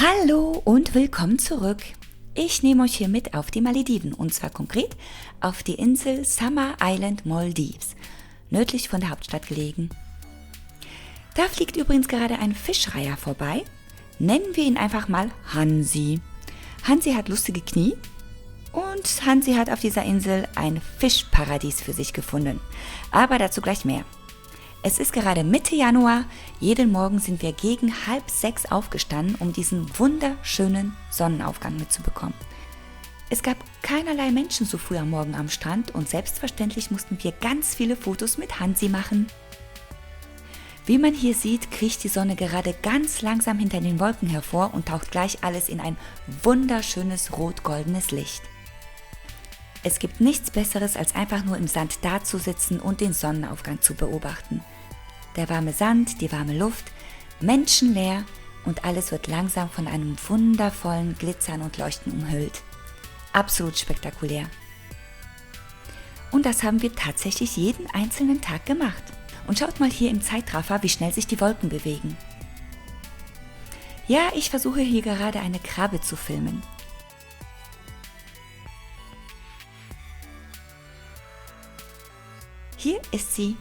Hallo und willkommen zurück. Ich nehme euch hier mit auf die Malediven und zwar konkret auf die Insel Summer Island Maldives, nördlich von der Hauptstadt gelegen. Da fliegt übrigens gerade ein Fischreiher vorbei. Nennen wir ihn einfach mal Hansi. Hansi hat lustige Knie und Hansi hat auf dieser Insel ein Fischparadies für sich gefunden. Aber dazu gleich mehr. Es ist gerade Mitte Januar. Jeden Morgen sind wir gegen 5:30 aufgestanden, um diesen wunderschönen Sonnenaufgang mitzubekommen. Es gab keinerlei Menschen so früh am Morgen am Strand und selbstverständlich mussten wir ganz viele Fotos mit Hansi machen. Wie man hier sieht, kriecht die Sonne gerade ganz langsam hinter den Wolken hervor und taucht gleich alles in ein wunderschönes rot-goldenes Licht. Es gibt nichts Besseres, als einfach nur im Sand dazusitzen und den Sonnenaufgang zu beobachten. Der warme Sand, die warme Luft, menschenleer und alles wird langsam von einem wundervollen Glitzern und Leuchten umhüllt. Absolut spektakulär. Und das haben wir tatsächlich jeden einzelnen Tag gemacht. Und schaut mal hier im Zeitraffer, wie schnell sich die Wolken bewegen. Ja, ich versuche hier gerade eine Krabbe zu filmen. Hier ist sie.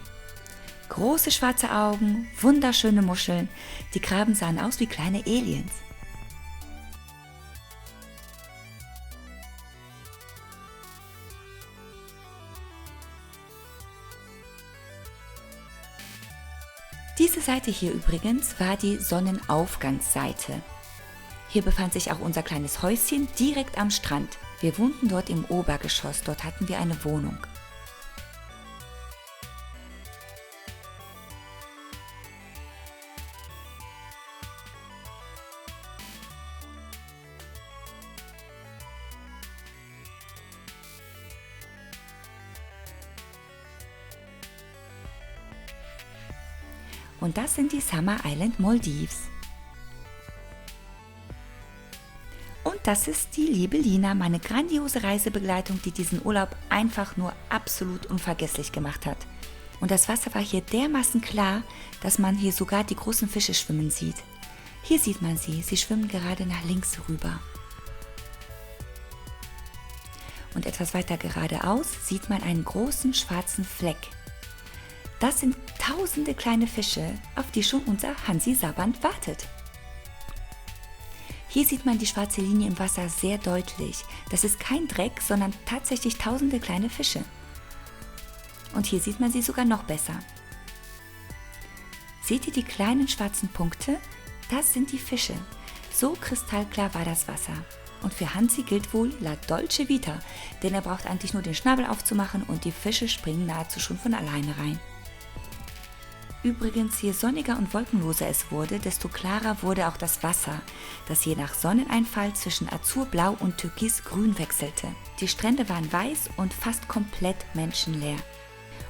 Große schwarze Augen, wunderschöne Muscheln. Die Krabben sahen aus wie kleine Aliens. Diese Seite hier übrigens war die Sonnenaufgangsseite. Hier befand sich auch unser kleines Häuschen direkt am Strand. Wir wohnten dort im Obergeschoss, dort hatten wir eine Wohnung. Und das sind die Summer Island Maldives. Und das ist die liebe Lina, meine grandiose Reisebegleitung, die diesen Urlaub einfach nur absolut unvergesslich gemacht hat. Und das Wasser war hier dermaßen klar, dass man hier sogar die großen Fische schwimmen sieht. Hier sieht man sie, sie schwimmen gerade nach links rüber. Und etwas weiter geradeaus sieht man einen großen schwarzen Fleck. Das sind tausende kleine Fische, auf die schon unser Hansi Saband wartet. Hier sieht man die schwarze Linie im Wasser sehr deutlich. Das ist kein Dreck, sondern tatsächlich tausende kleine Fische. Und hier sieht man sie sogar noch besser. Seht ihr die kleinen schwarzen Punkte? Das sind die Fische. So kristallklar war das Wasser. Und für Hansi gilt wohl La Dolce Vita, denn er braucht eigentlich nur den Schnabel aufzumachen und die Fische springen nahezu schon von alleine rein. Übrigens, je sonniger und wolkenloser es wurde, desto klarer wurde auch das Wasser, das je nach Sonneneinfall zwischen Azurblau und Türkisgrün wechselte. Die Strände waren weiß und fast komplett menschenleer.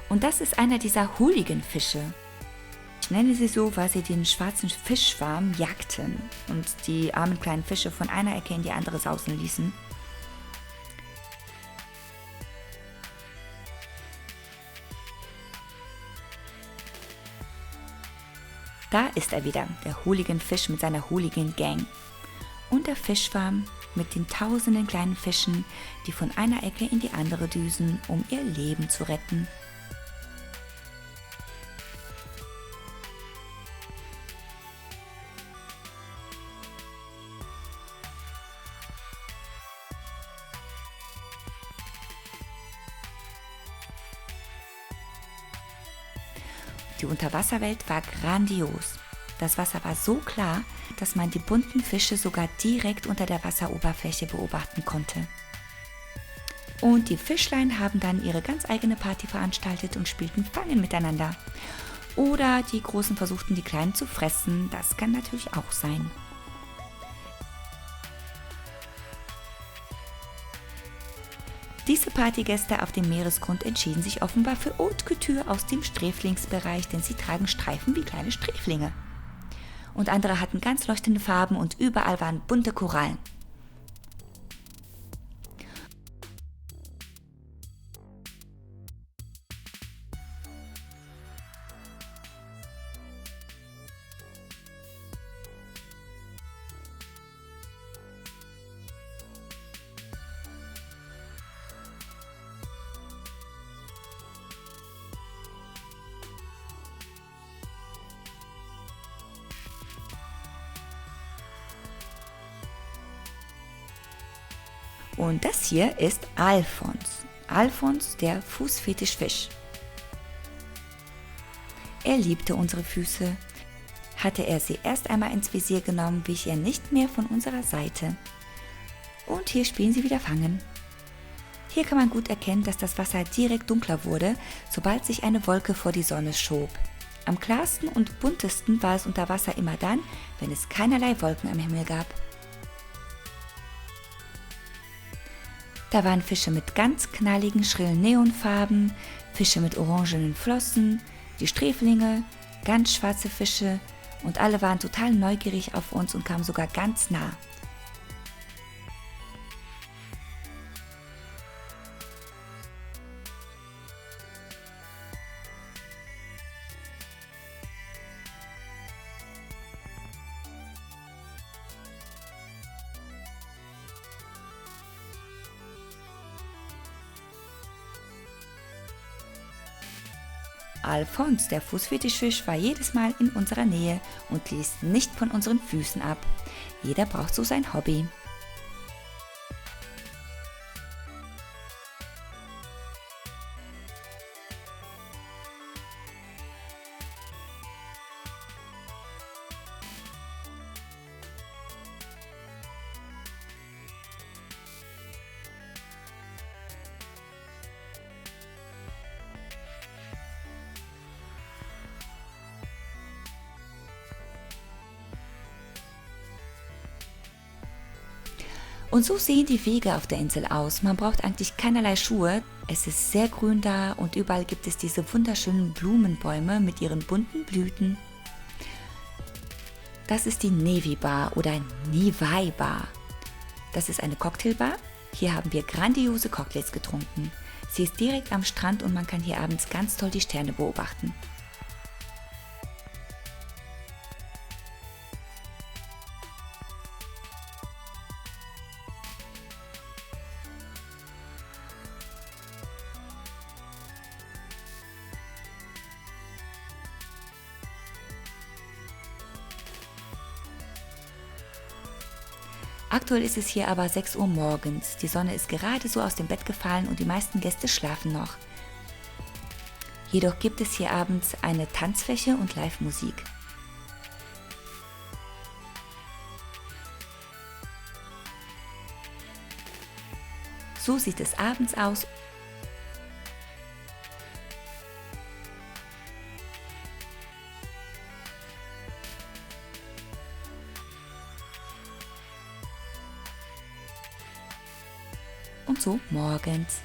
Und das ist einer dieser Hooligan-Fische. Ich nenne sie so, weil sie den schwarzen Fischschwarm jagten und die armen kleinen Fische von einer Ecke in die andere sausen ließen. Da ist er wieder, der Hooligan-Fisch mit seiner Hooligan-Gang. Und der Fischschwarm mit den tausenden kleinen Fischen, die von einer Ecke in die andere düsen, um ihr Leben zu retten. Die Unterwasserwelt war grandios. Das Wasser war so klar, dass man die bunten Fische sogar direkt unter der Wasseroberfläche beobachten konnte. Und die Fischlein haben dann ihre ganz eigene Party veranstaltet und spielten Fangen miteinander. Oder die Großen versuchten, die Kleinen zu fressen. Das kann natürlich auch sein. Diese Partygäste auf dem Meeresgrund entschieden sich offenbar für Haute Couture aus dem Sträflingsbereich, denn sie tragen Streifen wie kleine Sträflinge. Und andere hatten ganz leuchtende Farben und überall waren bunte Korallen. Und das hier ist Alfons. Alfons, der Fußfetischfisch. Er liebte unsere Füße. Hatte er sie erst einmal ins Visier genommen, wich er nicht mehr von unserer Seite. Und hier spielen sie wieder Fangen. Hier kann man gut erkennen, dass das Wasser direkt dunkler wurde, sobald sich eine Wolke vor die Sonne schob. Am klarsten und buntesten war es unter Wasser immer dann, wenn es keinerlei Wolken am Himmel gab. Da waren Fische mit ganz knalligen, schrillen Neonfarben, Fische mit orangenen Flossen, die Sträflinge, ganz schwarze Fische und alle waren total neugierig auf uns und kamen sogar ganz nah. Alfons, der Fußfetischfisch, war jedes Mal in unserer Nähe und ließ nicht von unseren Füßen ab. Jeder braucht so sein Hobby. Und so sehen die Wege auf der Insel aus. Man braucht eigentlich keinerlei Schuhe. Es ist sehr grün da und überall gibt es diese wunderschönen Blumenbäume mit ihren bunten Blüten. Das ist die Navy Bar oder Nivai Bar. Das ist eine Cocktailbar. Hier haben wir grandiose Cocktails getrunken. Sie ist direkt am Strand und man kann hier abends ganz toll die Sterne beobachten. Aktuell ist es hier aber 6 Uhr morgens. Die Sonne ist gerade so aus dem Bett gefallen und die meisten Gäste schlafen noch. Jedoch gibt es hier abends eine Tanzfläche und Live-Musik. So sieht es abends aus. Und so morgens.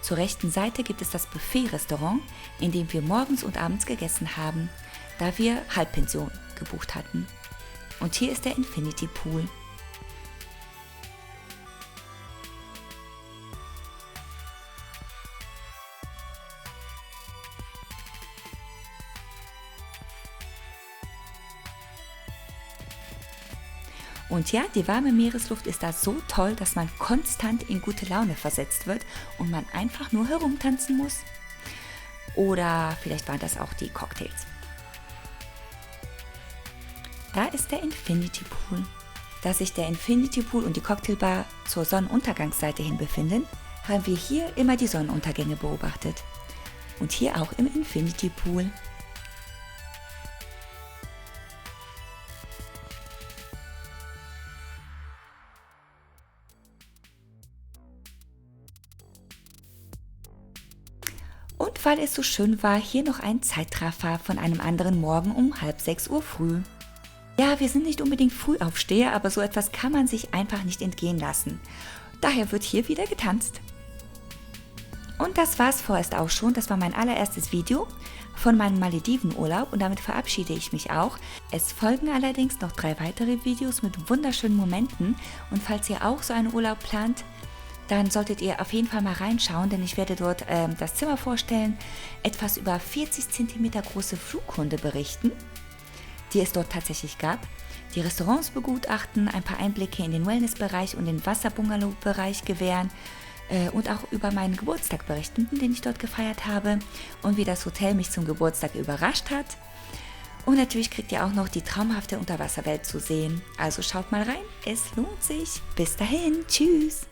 Zur rechten Seite gibt es das Buffet-Restaurant, in dem wir morgens und abends gegessen haben, da wir Halbpension gebucht hatten. Und hier ist der Infinity Pool. Und ja, die warme Meeresluft ist da so toll, dass man konstant in gute Laune versetzt wird und man einfach nur herumtanzen muss. Oder vielleicht waren das auch die Cocktails. Da ist der Infinity Pool. Da sich der Infinity Pool und die Cocktailbar zur Sonnenuntergangsseite hin befinden, haben wir hier immer die Sonnenuntergänge beobachtet. Und hier auch im Infinity Pool. Und weil es so schön war, hier noch ein Zeitraffer von einem anderen Morgen um 5:30 Uhr früh. Ja, wir sind nicht unbedingt Frühaufsteher, aber so etwas kann man sich einfach nicht entgehen lassen. Daher wird hier wieder getanzt. Und das war's vorerst auch schon. Das war mein allererstes Video von meinem Maledivenurlaub und damit verabschiede ich mich auch. Es folgen allerdings noch 3 weitere Videos mit wunderschönen Momenten und falls ihr auch so einen Urlaub plant, dann solltet ihr auf jeden Fall mal reinschauen, denn ich werde dort das Zimmer vorstellen, etwas über 40 cm große Flughunde berichten, die es dort tatsächlich gab, die Restaurants begutachten, ein paar Einblicke in den Wellnessbereich und den Wasserbungalow-Bereich gewähren, und auch über meinen Geburtstag berichten, den ich dort gefeiert habe und wie das Hotel mich zum Geburtstag überrascht hat. Und natürlich kriegt ihr auch noch die traumhafte Unterwasserwelt zu sehen. Also schaut mal rein, es lohnt sich. Bis dahin, tschüss!